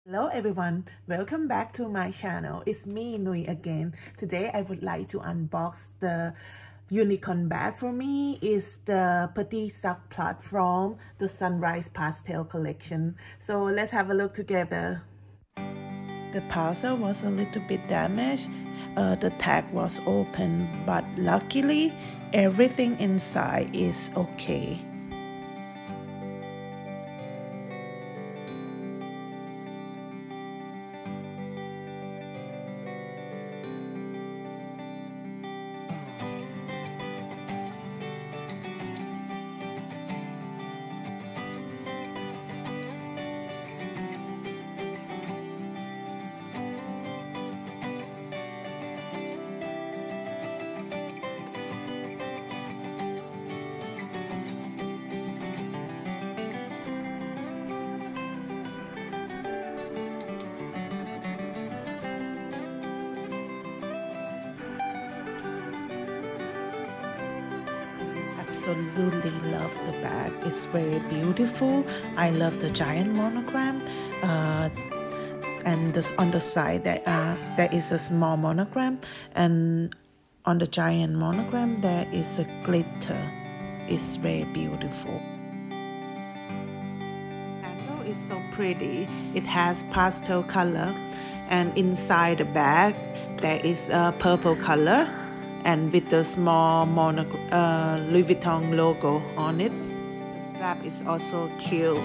Hello everyone, welcome back to my channel. It's me Nui again. Today I would like to unbox the unicorn bag. For me is the Petit Plat from the Sunrise Pastel collection. So let's have a look together. The parcel was a little bit damaged. The tag was open, but luckily everything inside is okay. Absolutely love the bag. It's very beautiful. I love the giant monogram, and on the side there is a small monogram, and on the giant monogram there is a glitter. It's very beautiful. The handle is so pretty. It has pastel color, and inside the bag there is a purple color, and with the small Louis Vuitton logo on it. The strap is also cute.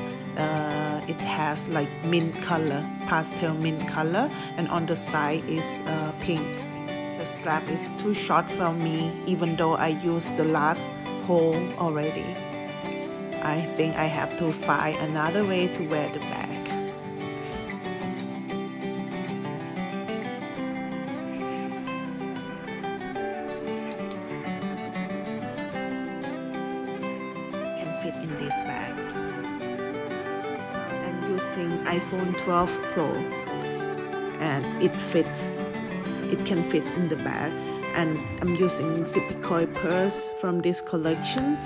It has like mint color, pastel mint color, and on the side is pink. The strap is too short for me, even though I used the last hole already. I think I have to find another way to wear the bag. Fit in this bag. I'm using iPhone 12 Pro, and it can fit in the bag. And I'm using Zippy coil purse from this collection,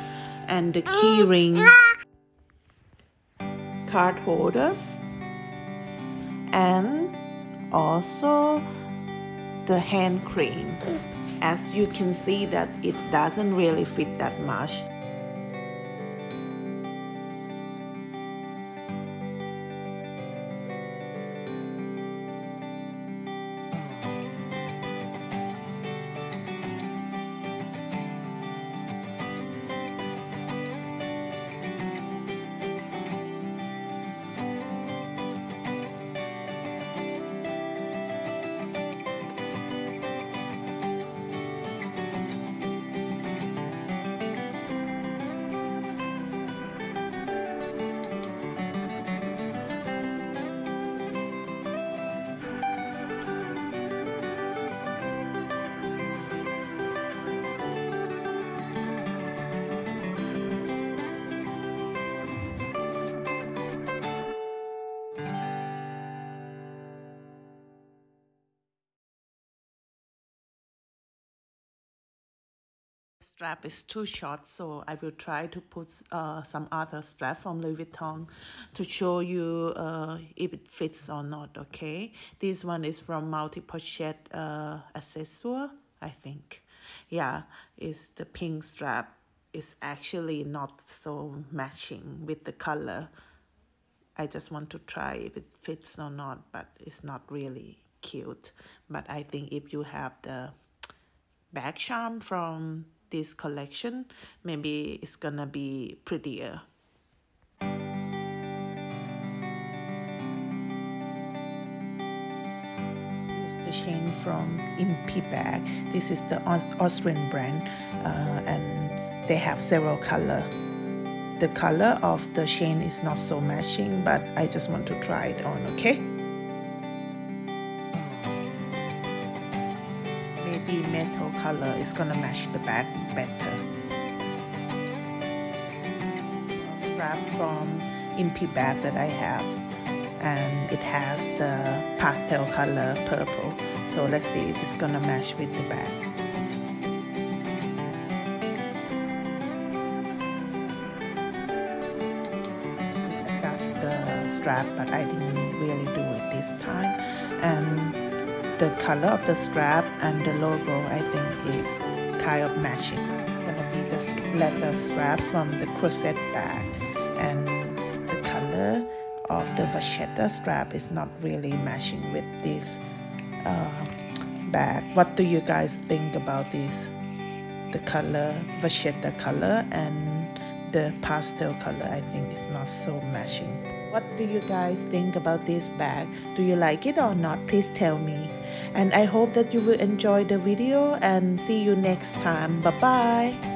and the key ring, card holder, and also the hand cream. As you can see that it doesn't really fit that much. Strap is too short, so I will try to put some other strap from Louis Vuitton to show you if it fits or not. Okay, this one is from Pochette accessoire, I think. Yeah, it's the pink strap. It's actually not so matching with the color. I just want to try if it fits or not, but it's not really cute. But I think if you have the bag charm from this collection, maybe it's gonna be prettier. It's the chain from Petit bag. This is the Austrian brand, and they have several colors. The color of the chain is not so matching, but I just want to try it on. Okay, maybe metal color is gonna match the bag better. Strap from Petit bag that I have, and it has the pastel color purple. So let's see if it's gonna match with the bag. match the strap, but I didn't really do it this time. And the color of the strap and the logo, I think, is kind of matching. It's gonna be this leather strap from the crochet bag, and the color of the vachetta strap is not really matching with this bag. What do you guys think about this? The color, vachetta color, and the pastel color, I think is not so matching. What do you guys think about this bag? Do you like it or not? Please tell me. And I hope that you will enjoy the video, and see you next time. Bye bye.